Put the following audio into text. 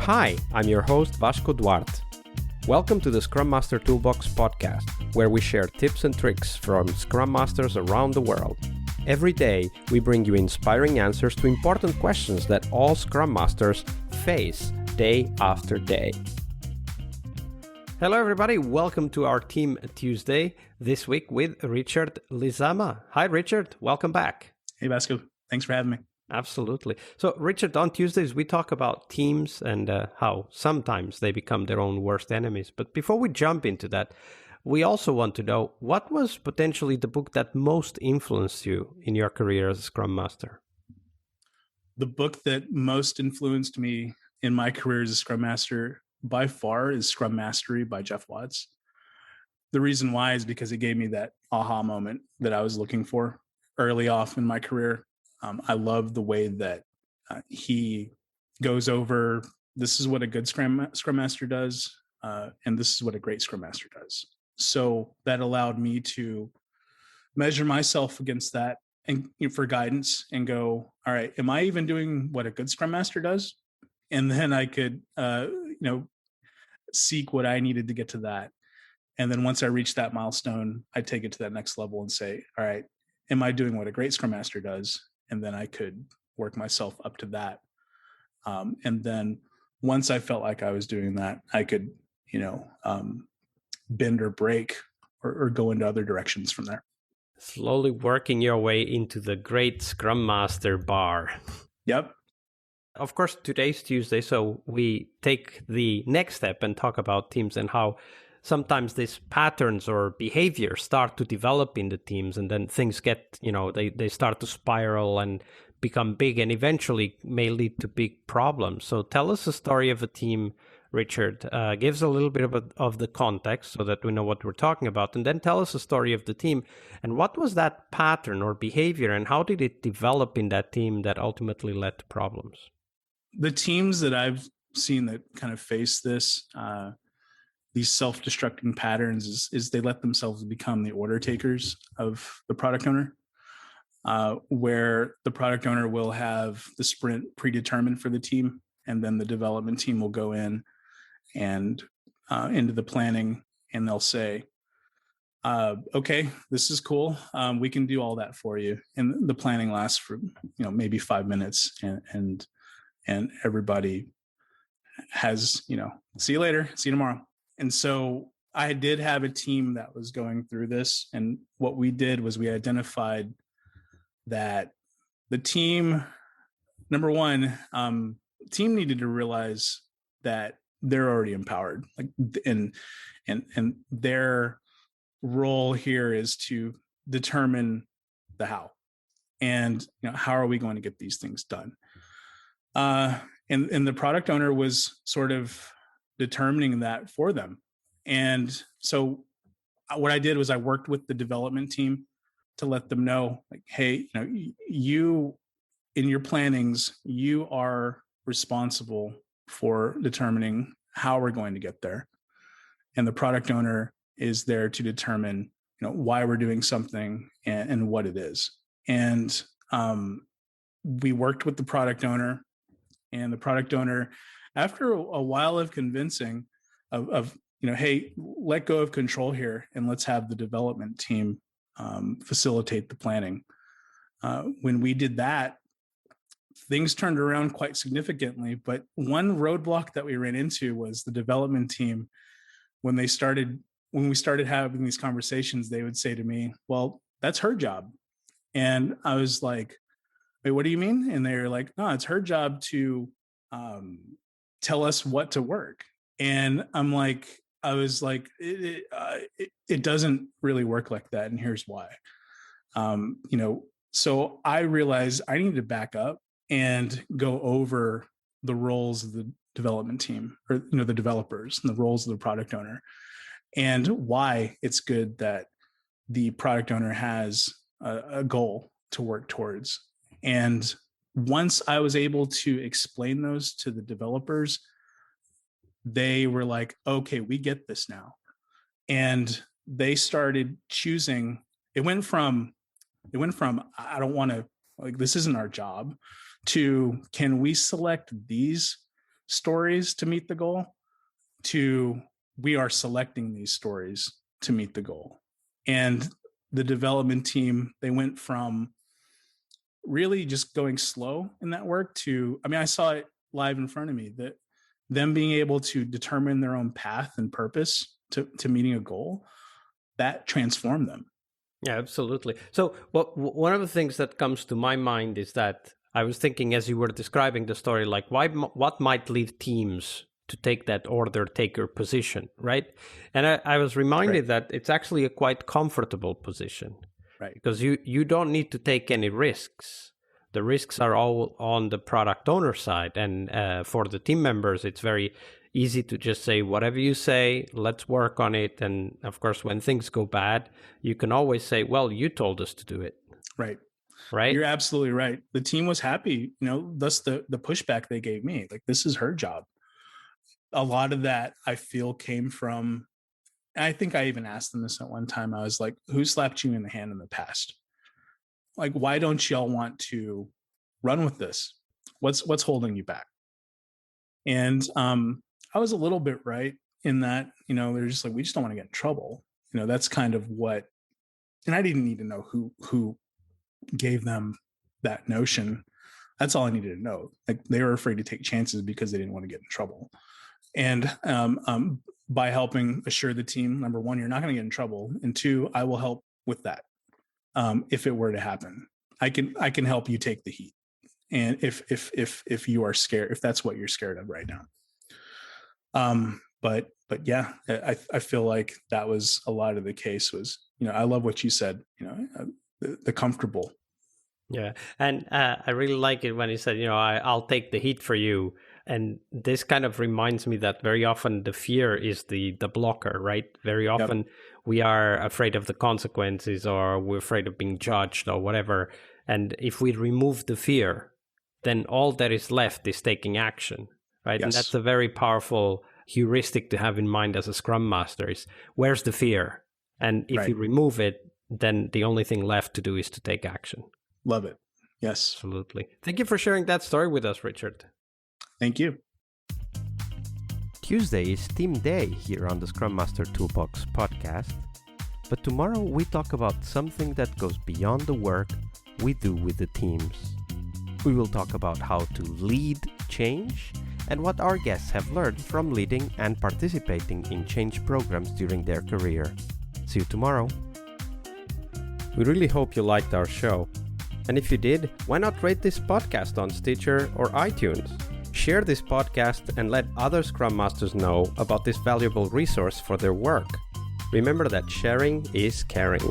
Hi, I'm your host Vasco Duarte. Welcome to the Scrum Master Toolbox podcast, where we share tips and tricks from Scrum Masters around the world. Every day, we bring you inspiring answers to important questions that all Scrum Masters face day after day. Hello everybody, welcome to our Team Tuesday, this week with Richard Lizama. Hi Richard, welcome back. Hey Vasco, thanks for having me. Absolutely. So Richard, on Tuesdays we talk about teams and how sometimes they become their own worst enemies. But before we jump into that, we also want to know, what was potentially the book that most influenced you in your career as a Scrum Master? The book that most influenced me in my career as a Scrum Master by far is Scrum Mastery by Geoff Watts. The reason why is because it gave me that aha moment that I was looking for early off in my career. I love the way that he goes over, this is what a good Scrum Master does, and this is what a great Scrum Master does. So that allowed me to measure myself against that and for guidance and go, all right, am I even doing what a good Scrum Master does? And then I could, seek what I needed to get to that. And then once I reached that milestone, I'd take it to that next level and say, all right, am I doing what a great Scrum Master does? And then I could work myself up to that. And then once I felt like I was doing that, I could, bend or break or go into other directions from there. Slowly working your way into the great Scrum Master bar. Yep. Of course, today's Tuesday, so we take the next step and talk about teams and how sometimes these patterns or behaviors start to develop in the teams, and then things get, they start to spiral and become big and eventually may lead to big problems. So tell us a story of a team, Richard. Give us a little bit of the context so that we know what we're talking about, and then tell us a story of the team. And what was that pattern or behavior, and how did it develop in that team that ultimately led to problems? The teams that I've seen that kind of face this, these self-destructing patterns is they let themselves become the order takers of the product owner, where the product owner will have the sprint predetermined for the team, and then the development team will go in and into the planning, and they'll say, okay, this is cool. We can do all that for you. And the planning lasts for, maybe 5 minutes, and everybody has, see you later, see you tomorrow. And so I did have a team that was going through this. And what we did was we identified that the team, number one, team needed to realize that they're already empowered. And their role here is to determine the how. And how are we going to get these things done? And the product owner was sort of determining that for them. And so what I did was I worked with the development team to let them know, like, hey, you in your plannings, you are responsible for determining how we're going to get there. And the product owner is there to determine, why we're doing something and what it is. And we worked with the product owner. And the product owner, after a while of convincing of hey, let go of control here and let's have the development team facilitate the planning. When we did that, things turned around quite significantly. But one roadblock that we ran into was the development team. When we started having these conversations, they would say to me, well, that's her job. And I was like, wait, what do you mean? And they're like, no, it's her job to tell us what to work. And I was like, it doesn't really work like that. And here's why. So I realized I needed to back up and go over the roles of the development team, or, the developers, and the roles of the product owner, and why it's good that the product owner has a goal to work towards. And once I was able to explain those to the developers, they were like, okay, we get this now. And they started choosing. It went from, I don't want to, this isn't our job, to, can we select these stories to meet the goal to we are selecting these stories to meet the goal. And the development team, they went from really just going slow in that work to, I saw it live in front of me, that them being able to determine their own path and purpose to meeting a goal, that transformed them. Yeah, absolutely. So one of the things that comes to my mind is that I was thinking as you were describing the story, like what might lead teams to take that order taker position, right? And I was reminded that it's actually a quite comfortable position, right? Because you don't need to take any risks. The risks are all on the product owner side. And for the team members, it's very easy to just say, whatever you say, let's work on it. And of course, when things go bad, you can always say, well, you told us to do it. Right. Right. You're absolutely right. The team was happy, thus the pushback they gave me, like, this is her job. A lot of that I feel came from, I think I even asked them this at one time. I was like, who slapped you in the hand in the past? Like, why don't y'all want to run with this? What's holding you back? And I was a little bit right in that, they're just like, we just don't want to get in trouble. That's kind of what, and I didn't need to know who gave them that notion. That's all I needed to know. Like, they were afraid to take chances because they didn't want to get in trouble. And by helping assure the team, number one, you're not going to get in trouble, and two, I will help with that. If it were to happen, I can help you take the heat. And if you are scared, if that's what you're scared of right now. But yeah, I feel like that was a lot of the case was, I love what you said, the comfortable. Yeah. And I really like it when you said, I'll take the heat for you. And this kind of reminds me that very often the fear is the blocker, right? Very often we are afraid of the consequences, or we're afraid of being judged or whatever. And if we remove the fear, then all that is left is taking action, right? Yes. And that's a very powerful heuristic to have in mind as a Scrum Master is, where's the fear? And if you remove it, then the only thing left to do is to take action. Love it. Yes. Absolutely. Thank you for sharing that story with us, Richard. Thank you. Tuesday is Team Day here on the Scrum Master Toolbox podcast. But tomorrow we talk about something that goes beyond the work we do with the teams. We will talk about how to lead change and what our guests have learned from leading and participating in change programs during their career. See you tomorrow. We really hope you liked our show. And if you did, why not rate this podcast on Stitcher or iTunes? Share this podcast and let other Scrum Masters know about this valuable resource for their work. Remember that sharing is caring.